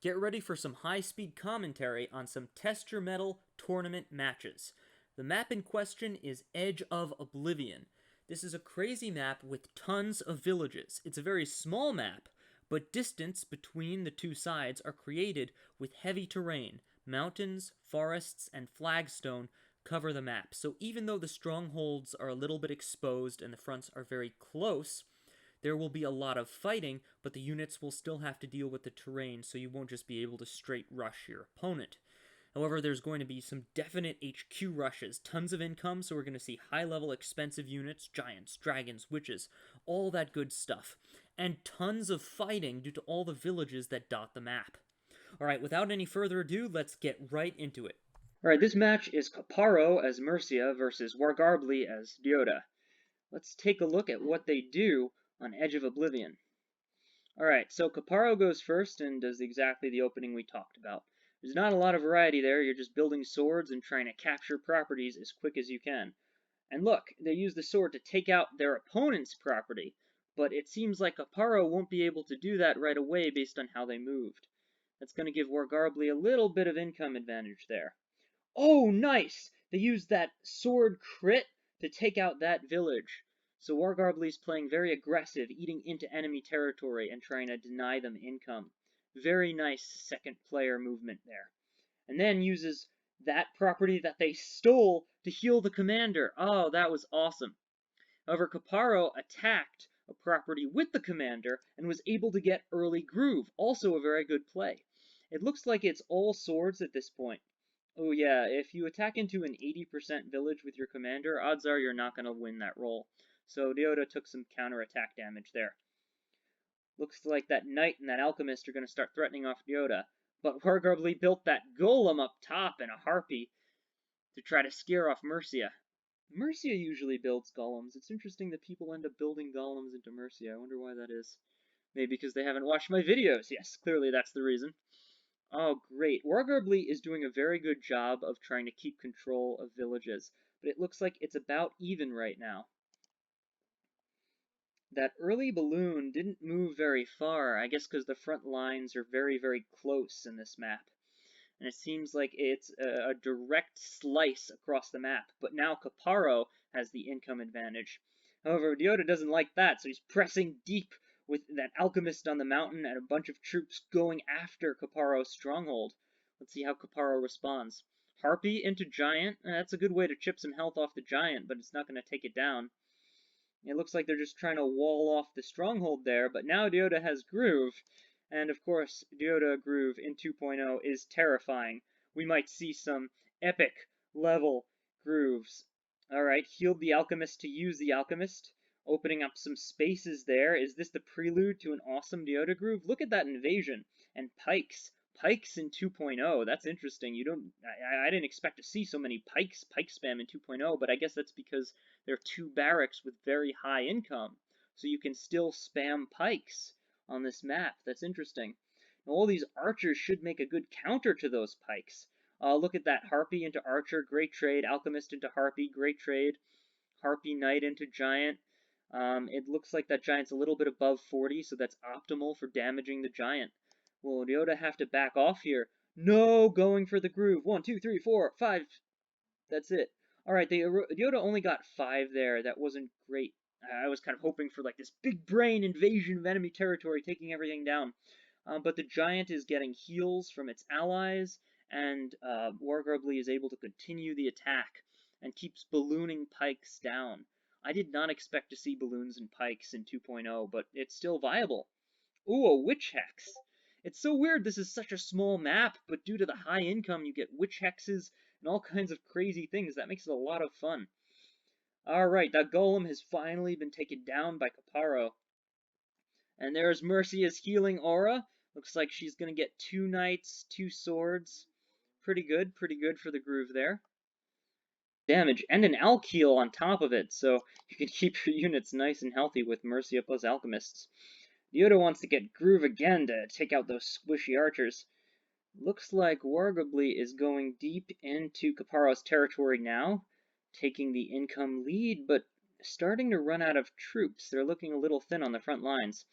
Get ready for some high-speed commentary on some Test Your Mettle tournament matches. The map in question is Edge of Oblivion. This is a crazy map with tons of villages. It's a very small map, but distance between the two sides are created with heavy terrain. Mountains, forests, and flagstone cover the map. So even though the strongholds are a little bit exposed and the fronts are very close, there will be a lot of fighting, but the units will still have to deal with the terrain, so you won't just be able to straight rush your opponent. However, there's going to be some definite HQ rushes, tons of income, so we're going to see high-level expensive units, giants, dragons, witches, all that good stuff, and tons of fighting due to all the villages that dot the map. Alright, without any further ado, let's get right into it. Alright, this match is Caparo as Mercia versus Wargarbly as Dioda. Let's take a look at what they do on Edge of Oblivion. Alright, so Caparo goes first and does exactly the opening we talked about. There's not a lot of variety there, you're just building swords and trying to capture properties as quick as you can. And look, they use the sword to take out their opponent's property, but it seems like Caparo won't be able to do that right away based on how they moved. That's going to give Wargarbly a little bit of income advantage there. Oh, nice! They used that sword crit to take out that village. So Wargarbly's playing very aggressive, eating into enemy territory and trying to deny them income. Very nice second player movement there. And then uses that property that they stole to heal the commander. Oh, that was awesome. However, Caparo attacked a property with the commander and was able to get early groove. Also a very good play. It looks like it's all swords at this point. Oh yeah, if you attack into an 80% village with your commander, odds are you're not going to win that roll. So Dioda took some counterattack damage there. Looks like that knight and that alchemist are going to start threatening off Dioda. But Wargarbly built that golem up top and a harpy to try to scare off Mercia. Mercia usually builds golems. It's interesting that people end up building golems into Mercia. I wonder why that is. Maybe because they haven't watched my videos. Yes, clearly that's the reason. Oh, great. Wargarbly is doing a very good job of trying to keep control of villages, but it looks like it's about even right now. That early balloon didn't move very far, I guess because the front lines are very, very close in this map. And it seems like it's a direct slice across the map, but now Caparo has the income advantage. However, Dioda doesn't like that, so he's pressing deep with that alchemist on the mountain and a bunch of troops going after Caparo's stronghold. Let's see how Caparo responds. Harpy into giant. That's a good way to chip some health off the giant, but it's not going to take it down. It looks like they're just trying to wall off the stronghold there, but now Dioda has groove, and of course, Dioda groove in 2.0 is terrifying. We might see some epic level grooves. Alright, healed the alchemist to use the alchemist, opening up some spaces there. Is this the prelude to an awesome Dioda groove? Look at that invasion, and pikes. Pikes in 2.0, that's interesting. I didn't expect to see so many pike spam in 2.0, but I guess that's because there are two barracks with very high income, so you can still spam pikes on this map. That's interesting. Now, all these archers should make a good counter to those pikes. Look at that. Harpy into archer, great trade. Alchemist into harpy, great trade. Harpy knight into giant. It looks like that giant's a little bit above 40, so that's optimal for damaging the giant. Will Dioda have to back off here? No, going for the groove. 1, 2, 3, 4, 5. That's it. Alright, Dioda only got 5 there. That wasn't great. I was kind of hoping for like this big brain invasion of enemy territory, taking everything down. But the giant is getting heals from its allies, and Wargarbly is able to continue the attack and keeps ballooning pikes down. I did not expect to see balloons and pikes in 2.0, but it's still viable. Ooh, a witch hex. It's so weird this is such a small map, but due to the high income, you get witch hexes and all kinds of crazy things. That makes it a lot of fun. Alright, that golem has finally been taken down by Caparo. And there's Mercia's healing aura. Looks like she's going to get 2 knights, 2 swords. Pretty good for the groove there. Damage, and an alch heal on top of it, so you can keep your units nice and healthy with Mercia plus alchemists. Dioda wants to get groove again to take out those squishy archers. Looks like Wargarbly is going deep into Caparo's territory now, taking the income lead, but starting to run out of troops. They're looking a little thin on the front lines.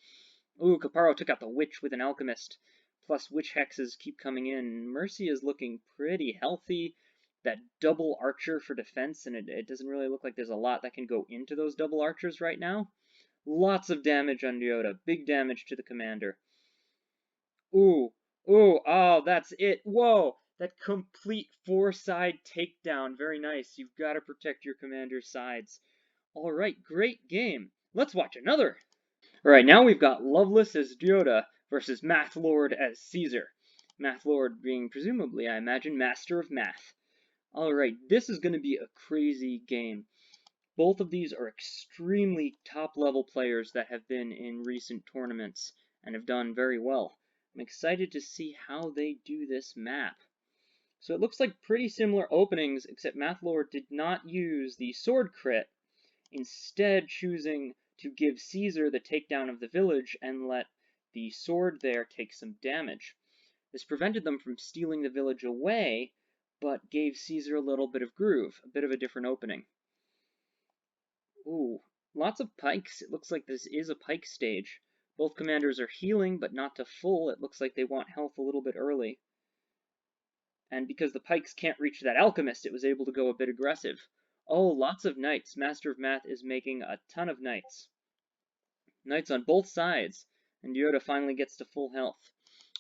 Ooh, Caparo took out the witch with an alchemist. plus witch hexes keep coming in. Mercy is looking pretty healthy. That double archer for defense, and it doesn't really look like there's a lot that can go into those double archers right now. Lots of damage on Yoda. Big damage to the commander. Ooh, ooh, oh, that's it. Whoa, that complete four-side takedown. Very nice. You've got to protect your commander's sides. All right, great game. Let's watch another. All right, now we've got Loveless as Yoda versus Math Lord as Caesar. Math Lord being presumably, I imagine, master of math. All right, this is going to be a crazy game. Both of these are extremely top-level players that have been in recent tournaments and have done very well. I'm excited to see how they do this map. So it looks like pretty similar openings, except Math Lord did not use the sword crit, instead choosing to give Caesar the takedown of the village and let the sword there take some damage. This prevented them from stealing the village away, but gave Caesar a little bit of groove, a bit of a different opening. Ooh, lots of pikes. It looks like this is a pike stage. Both commanders are healing, but not to full. It looks like they want health a little bit early. And because the pikes can't reach that alchemist, it was able to go a bit aggressive. Oh, lots of knights. Master of Math is making a ton of knights. Knights on both sides, and Yoda finally gets to full health.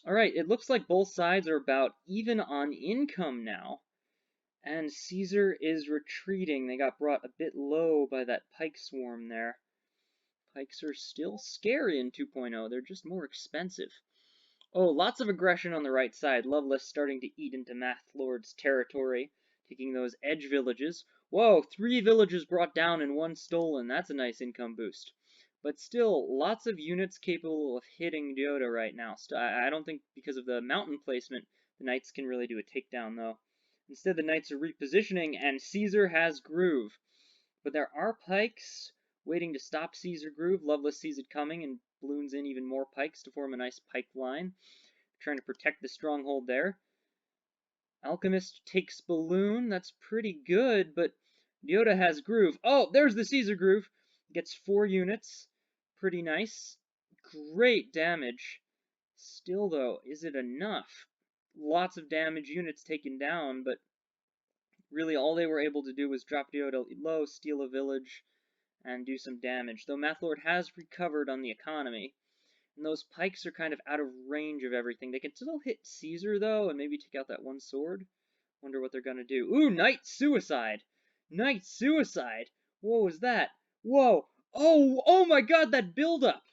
Alright, it looks like both sides are about even on income now, and Caesar is retreating. They got brought a bit low by that pike swarm there. Pikes are still scary in 2.0, they're just more expensive. Oh, lots of aggression on the right side. Loveless starting to eat into Math Lord's territory, taking those edge villages. Whoa, 3 villages brought down and 1 stolen. That's a nice income boost. But still, lots of units capable of hitting Yoda right now. I don't think because of the mountain placement, the knights can really do a takedown, though. Instead, the knights are repositioning, and Caesar has groove. But there are pikes waiting to stop Caesar groove. Loveless sees it coming and balloons in even more pikes to form a nice pike line, trying to protect the stronghold there. Alchemist takes balloon. That's pretty good, but Yoda has groove. Oh, there's the Caesar groove. Gets 4 units. Pretty nice. Great damage. Still, though, is it enough? Lots of damage, units taken down, but really all they were able to do was drop Yoda low, steal a village, and do some damage. Though Math Lord has recovered on the economy. And those pikes are kind of out of range of everything. They can still hit Caesar, though, and maybe take out that one sword. Wonder what they're gonna do. Ooh, Knight Suicide! Knight Suicide! What was that? Whoa! Oh my god, that build-up!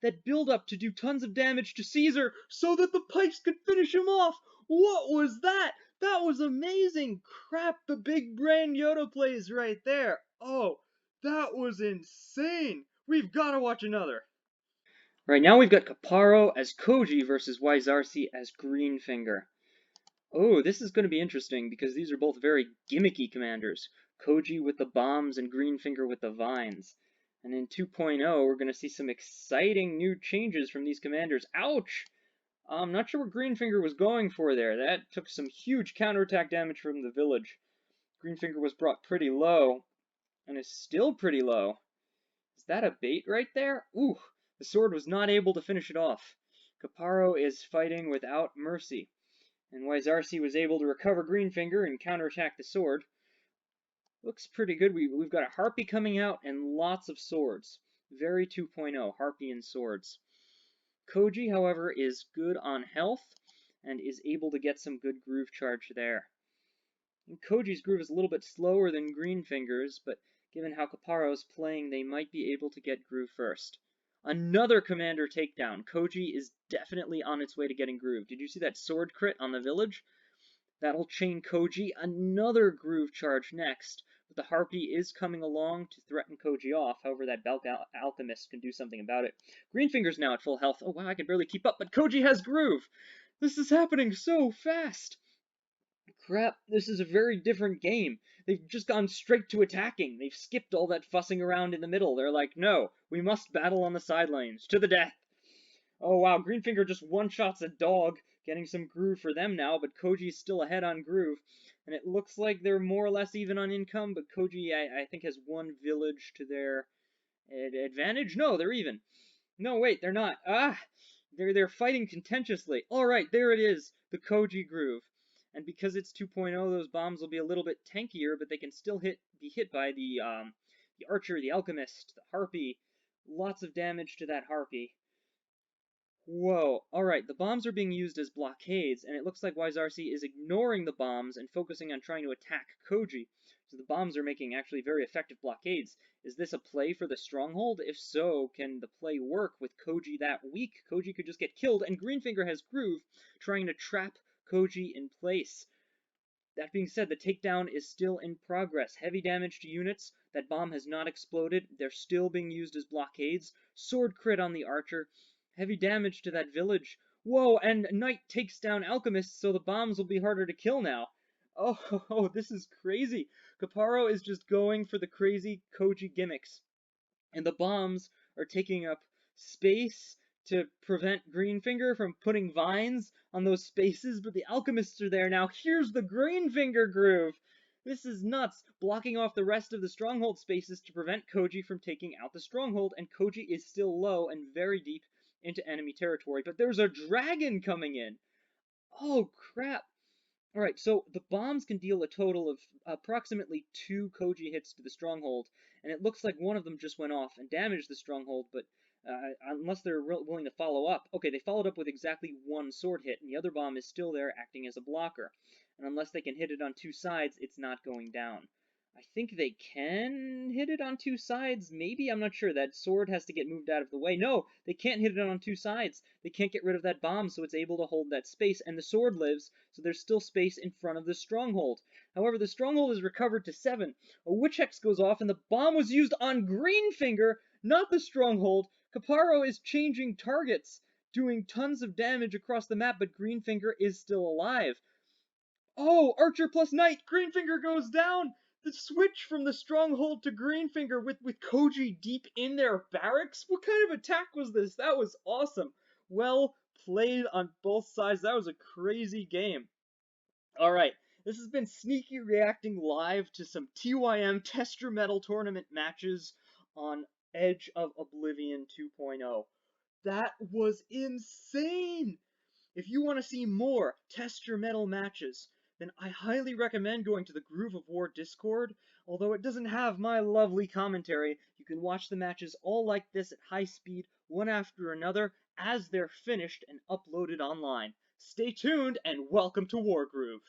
That build-up to do tons of damage to Caesar so that the pikes could finish him off! What was that? That was amazing! Crap, the big brain Yoda plays right there! Oh, that was insane! We've gotta watch another! Right now we've got Caparo as Koji versus Wysarsi as Greenfinger. Oh, this is going to be interesting because these are both very gimmicky commanders. Koji with the bombs and Greenfinger with the vines. And in 2.0, we're going to see some exciting new changes from these commanders. Ouch! I'm not sure what Greenfinger was going for there. That took some huge counterattack damage from the village. Greenfinger was brought pretty low, and is still pretty low. Is that a bait right there? Ooh, the sword was not able to finish it off. Caparo is fighting without mercy, and Wysarsi was able to recover Greenfinger and counterattack the sword. Looks pretty good. We've got a Harpy coming out and lots of swords. Very 2.0, Harpy and swords. Koji, however, is good on health and is able to get some good groove charge there. And Koji's groove is a little bit slower than Greenfinger's, but given how Caparo's playing, they might be able to get groove first. Another commander takedown. Koji is definitely on its way to getting groove. Did you see that sword crit on the village? That'll chain Koji. Another groove charge next. But the Harpy is coming along to threaten Koji off. However, that Belk Alchemist can do something about it. Greenfinger's now at full health. Oh wow, I can barely keep up, but Koji has groove! This is happening so fast! Crap, this is a very different game. They've just gone straight to attacking. They've skipped all that fussing around in the middle. They're like, no, we must battle on the sidelines, to the death. Oh wow, Greenfinger just one-shots a dog, getting some groove for them now, but Koji's still ahead on groove. And it looks like they're more or less even on income, but Koji, I think, has 1 village to their advantage. No, they're even. No, wait, they're not. Ah! They're fighting contentiously. All right, there it is, the Koji groove. And because it's 2.0, those bombs will be a little bit tankier, but they can still be hit by the archer, the alchemist, the harpy. Lots of damage to that harpy. Whoa, alright, the bombs are being used as blockades, and it looks like Wizarcy is ignoring the bombs and focusing on trying to attack Koji. So the bombs are making actually very effective blockades. Is this a play for the stronghold? If so, can the play work with Koji that weak? Koji could just get killed, and Greenfinger has Groove trying to trap Koji in place. That being said, the takedown is still in progress. Heavy damage to units. That bomb has not exploded. They're still being used as blockades. Sword crit on the archer. Heavy damage to that village. Whoa, and Knight takes down Alchemist, so the bombs will be harder to kill now. Oh, this is crazy. Caparo is just going for the crazy Koji gimmicks. And the bombs are taking up space to prevent Greenfinger from putting vines on those spaces, but the alchemists are there now. Here's the Greenfinger groove! This is nuts, blocking off the rest of the stronghold spaces to prevent Koji from taking out the stronghold, and Koji is still low and very deep into enemy territory. But there's a dragon coming in! Oh crap! Alright, so the bombs can deal a total of approximately 2 Koji hits to the stronghold, and it looks like one of them just went off and damaged the stronghold, but unless they're willing to follow up. Okay, they followed up with exactly 1 sword hit, and the other bomb is still there acting as a blocker. And unless they can hit it on 2 sides, it's not going down. I think they can hit it on 2 sides, maybe? I'm not sure. That sword has to get moved out of the way. No, they can't hit it on 2 sides. They can't get rid of that bomb, so it's able to hold that space, and the sword lives, so there's still space in front of the stronghold. However, the stronghold is recovered to 7. A witch hex goes off, and the bomb was used on Greenfinger, not the stronghold. Caparo is changing targets, doing tons of damage across the map, but Greenfinger is still alive. Oh, Archer plus Knight! Greenfinger goes down! The switch from the stronghold to Greenfinger with Koji deep in their barracks? What kind of attack was this? That was awesome. Well played on both sides. That was a crazy game. Alright, this has been Sneaky reacting live to some TYM Tester Mettle tournament matches on Edge of Oblivion 2.0. That was insane! If you want to see more Test Your Mettle matches, then I highly recommend going to the Groove of War Discord. Although it doesn't have my lovely commentary, you can watch the matches all like this at high speed, one after another, as they're finished and uploaded online. Stay tuned, and welcome to Wargroove!